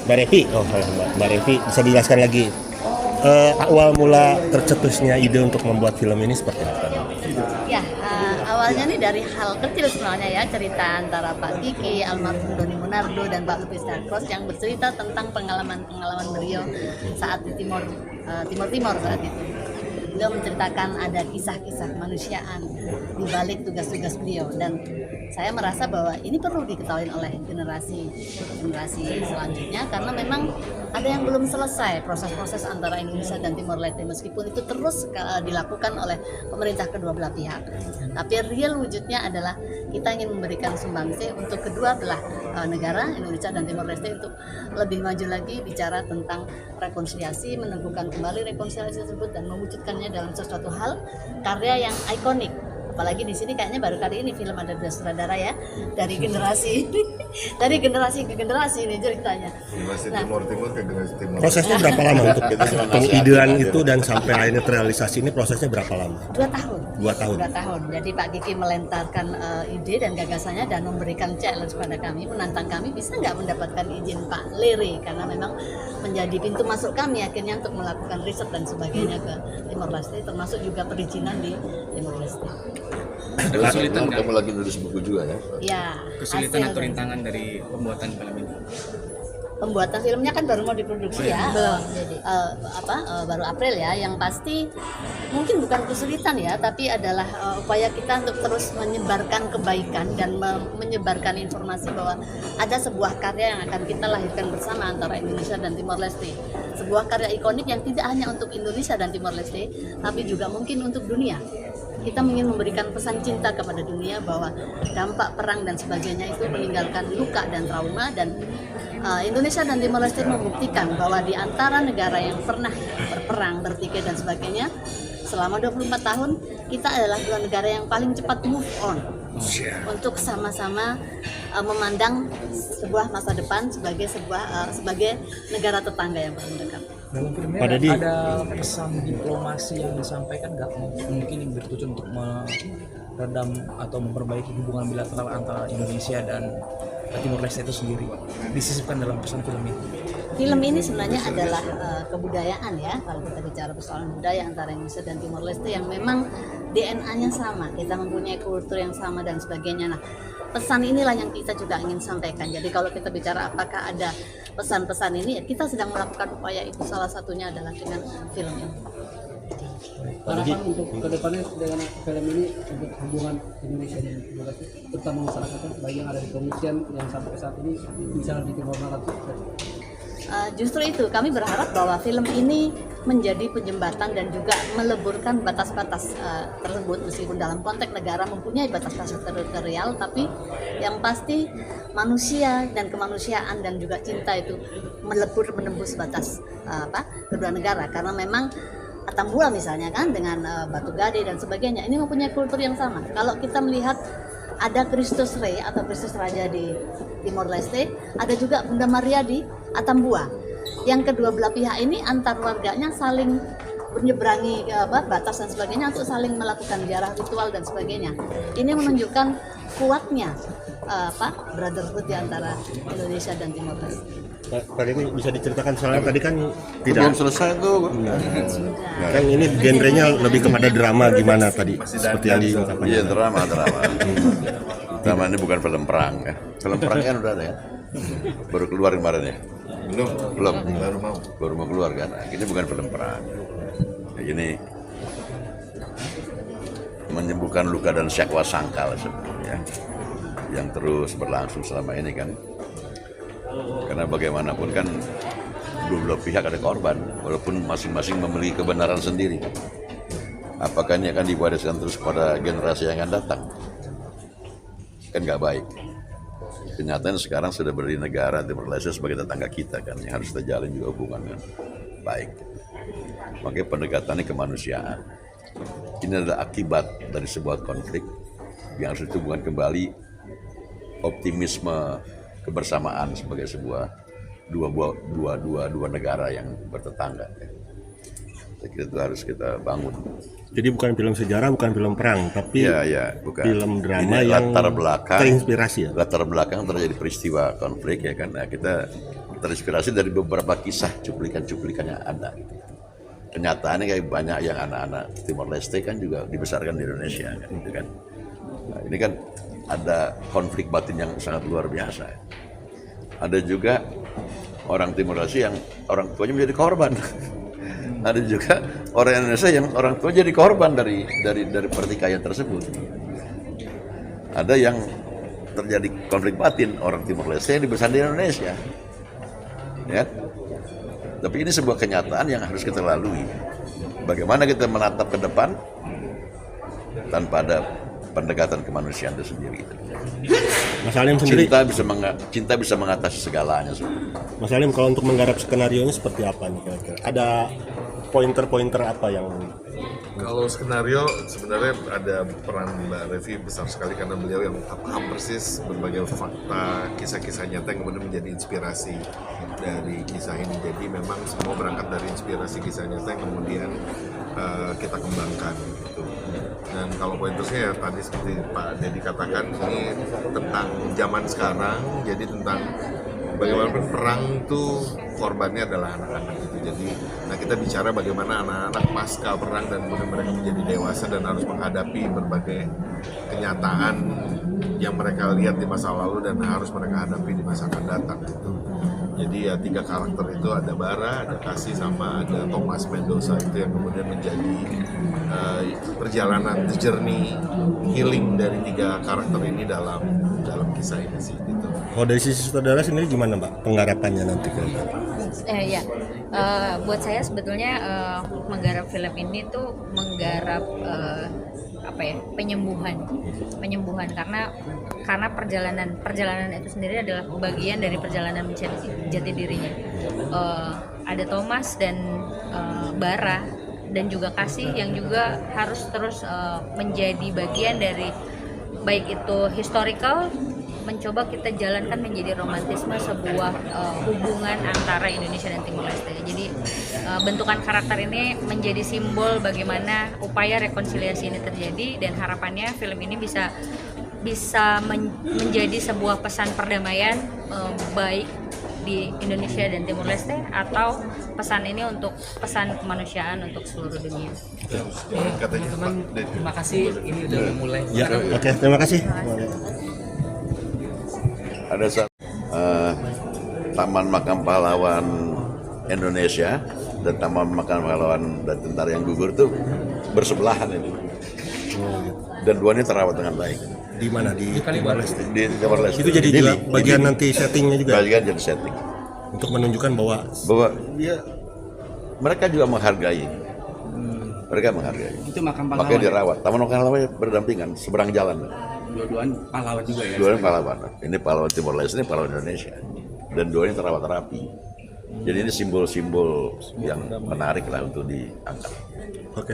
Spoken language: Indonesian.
Mbak Revi, Mbak Revi bisa dijelaskan lagi awal mula tercetusnya ide untuk membuat film ini seperti apa? Ya, awalnya nih dari hal kecil sebenarnya ya, cerita antara Pak Kiki, almarhum Doni Monardo dan Pak Lupis Darkros yang bercerita tentang pengalaman-pengalaman beliau saat di Timor saat itu. Beliau menceritakan ada kisah-kisah kemanusiaan di balik tugas-tugas beliau, dan saya merasa bahwa ini perlu diketahui oleh generasi selanjutnya karena memang ada yang belum selesai proses-proses antara Indonesia dan Timor Leste, meskipun itu terus dilakukan oleh pemerintah kedua belah pihak. Tapi real wujudnya adalah kita ingin memberikan sumbangsi untuk kedua belah negara, Indonesia dan Timor Leste, untuk lebih maju lagi bicara tentang rekonsiliasi, meneguhkan kembali rekonsiliasi tersebut dan mewujudkannya dalam sesuatu hal karya yang ikonik. Apalagi di sini kayaknya baru kali ini film ada dua sutradara ya, dari generasi ke generasi ini ceritanya. Generasi Timur ke generasi Timur. Prosesnya berapa lama untuk pengidean itu dan sampai akhirnya terrealisasi ini, prosesnya berapa lama? 2 tahun. 2 tahun. 2 tahun. Jadi Pak Kiki melentarkan ide dan gagasannya dan memberikan challenge pada kami, menantang kami bisa nggak mendapatkan izin Pak Lere, karena memang menjadi pintu masuk kami akhirnya untuk melakukan riset dan sebagainya ke Timor Leste, termasuk juga perizinan di Timor Leste. Ada kesulitan Kamu lagi nulis buku juga ya? Ya, kesulitan atau rintangan dari pembuatan film ini? Pembuatan filmnya kan baru mau diproduksi ya, baru April ya. Yang pasti mungkin bukan kesulitan ya, tapi adalah upaya kita untuk terus menyebarkan kebaikan dan menyebarkan informasi bahwa ada sebuah karya yang akan kita lahirkan bersama antara Indonesia dan Timor Leste. Sebuah karya ikonik yang tidak hanya untuk Indonesia dan Timor Leste, tapi juga mungkin untuk dunia. Kita ingin memberikan pesan cinta kepada dunia bahwa dampak perang dan sebagainya itu meninggalkan luka dan trauma, dan Indonesia dan Timor Leste membuktikan bahwa di antara negara yang pernah berperang, bertikai dan sebagainya selama 24 tahun, kita adalah dua negara yang paling cepat move on untuk sama-sama memandang sebuah masa depan sebagai negara tetangga yang paling dekat. Dalam filmnya ada pesan diplomasi yang disampaikan nggak, mungkin yang bertujuan untuk meredam atau memperbaiki hubungan bilateral antara Indonesia dan Timor Leste itu sendiri, disisipkan dalam pesan film ini? Film ini sebenarnya adalah kebudayaan ya, kalau kita bicara persoalan budaya antara Indonesia dan Timor Leste yang memang DNA-nya sama, kita mempunyai kultur yang sama dan sebagainya. Nah, pesan inilah yang kita juga ingin sampaikan. Jadi kalau kita bicara apakah ada pesan-pesan ini, ya kita sedang melakukan upaya itu, salah satunya adalah dengan film ini. Harapan untuk kedepannya dengan film ini untuk hubungan Indonesia dan Timor Leste, terutama masyarakat sebagai yang ada di pengungsian yang sampai saat ini misalnya di Timor Leste. Justru itu kami berharap bahwa film ini menjadi penjembatan dan juga meleburkan batas-batas tersebut, meskipun dalam konteks negara mempunyai batas-batas teritorial, tapi yang pasti manusia dan kemanusiaan dan juga cinta itu melebur menembus batas kedua negara, karena memang Atambua misalnya kan dengan Batu Gade dan sebagainya ini mempunyai kultur yang sama. Kalau kita melihat ada Kristus Rey atau Kristus Raja di Timor Leste, ada juga Bunda Maria di Atambua. Yang kedua belah pihak ini antar warganya saling menyeberangi batas dan sebagainya untuk saling melakukan ziarah ritual dan sebagainya. Ini menunjukkan kuatnya brotherhood di antara Indonesia dan Timor Leste. Pak ini bisa diceritakan soalnya tadi kan Belum selesai tuh. kan ini genrenya lebih kepada drama gimana tadi seperti yang diungkapkan. Iya, drama. Drama ini bukan film perang ya. Film perang kan udah ada ya. Baru keluar kemarin ya. Belum. Baru mau keluar kan. Ini bukan film perang. Ini menyembuhkan luka dan syakwa sangkal sebenarnya yang terus berlangsung selama ini kan. Karena bagaimanapun kan dua belah pihak ada korban, walaupun masing-masing memiliki kebenaran sendiri. Apakah ini akan diwariskan terus pada generasi yang akan datang? Kan nggak baik. Kenyataan sekarang sudah berdiri negara Timor Leste sebagai tetangga kita kan, yang harus kita jalin juga hubungan yang baik. Makanya pendekatannya kemanusiaan. Ini adalah akibat dari sebuah konflik yang harus dihubungkan kembali optimisme kebersamaan sebagai sebuah dua negara yang bertetangga. Saya kira itu harus kita bangun. Jadi bukan film sejarah, bukan film perang, tapi bukan. Film drama ini yang latar belakang terinspirasi ya. Latar belakang terjadi peristiwa konflik ya kan. Nah, kita terinspirasi dari beberapa kisah cuplikan-cuplikan yang ada. Gitu. Kenyataannya kayak banyak yang anak-anak Timor Leste kan juga dibesarkan di Indonesia kan, gitu kan. Nah, ini kan ada konflik batin yang sangat luar biasa. Ada juga orang Timor Leste yang orang tuanya menjadi korban. Ada juga orang Indonesia yang orang tua jadi korban dari pertikaian tersebut. Ada yang terjadi konflik batin orang Timor Leste yang dibesarkan di Indonesia. Ya. Tapi ini sebuah kenyataan yang harus kita lalui. Bagaimana kita menatap ke depan tanpa ada pendekatan kemanusiaan itu sendiri. Mas Alim sendiri, Cinta bisa mengatasi segalanya. Mas Alim kalau untuk menggarap skenario ini seperti apa nih kira-kira? Ada pointer-pointer apa yang Kalau skenario sebenarnya ada peran Mbak Revi besar sekali karena beliau yang paham persis berbagai fakta, kisah-kisah nyata yang kemudian menjadi inspirasi dari kisah ini. Jadi memang semua berangkat dari inspirasi kisah nyata yang kemudian kita kembangkan gitu. Dan kalau pointersnya ya tadi seperti Pak Dedi katakan, ini tentang zaman sekarang, jadi tentang bagaimanapun perang itu korbannya adalah anak-anak gitu. Jadi, nah kita bicara bagaimana anak-anak pasca perang dan kemudian mereka menjadi dewasa dan harus menghadapi berbagai kenyataan yang mereka lihat di masa lalu dan harus mereka hadapi di masa akan datang gitu. Jadi ya 3 karakter itu ada Bara, ada Kasih, sama ada Thomas Mendoza itu yang kemudian menjadi perjalanan the journey healing dari 3 karakter ini dalam kisah ini sih gitu. kalau dari sisi saudara sendiri gimana Mbak penggarapannya nanti kira-kira? Ya, buat saya sebetulnya menggarap film ini tuh menggarap penyembuhan karena perjalanan itu sendiri adalah bagian dari perjalanan mencari jati dirinya. Ada Thomas dan Bara dan juga Kasih yang juga harus terus menjadi bagian dari baik itu historical, mencoba kita jalankan menjadi romantisme sebuah hubungan antara Indonesia dan Timor Leste. Jadi bentukan karakter ini menjadi simbol bagaimana upaya rekonsiliasi ini terjadi dan harapannya film ini bisa menjadi sebuah pesan perdamaian baik di Indonesia dan Timor Leste atau pesan ini untuk pesan kemanusiaan untuk seluruh dunia. Teman-teman, terima kasih, ini udah mulai. Ya, oke, terima kasih. Ada Taman Makam Pahlawan Indonesia dan Taman Makam Pahlawan dan Tentara yang Gugur itu bersebelahan itu. Dan dua ini terawat dengan baik. Di mana? Di Timor Leste. Di Timor Leste. Itu jadi juga bagian nanti settingnya juga. Bagian jadi setting. Untuk menunjukkan bahwa dia mereka juga menghargai. Mereka menghargai. Itu makam pahlawan. Makanya dirawat. Taman Makam Pahlawan berdampingan seberang jalan. Dua-duaan pahlawan juga ya. Dua-duanya pahlawan. Ini pahlawan Timor Leste, ini pahlawan Indonesia. Dan dua ini terawat rapi. Jadi ini simbol-simbol yang menarik lah untuk diangkat. oke.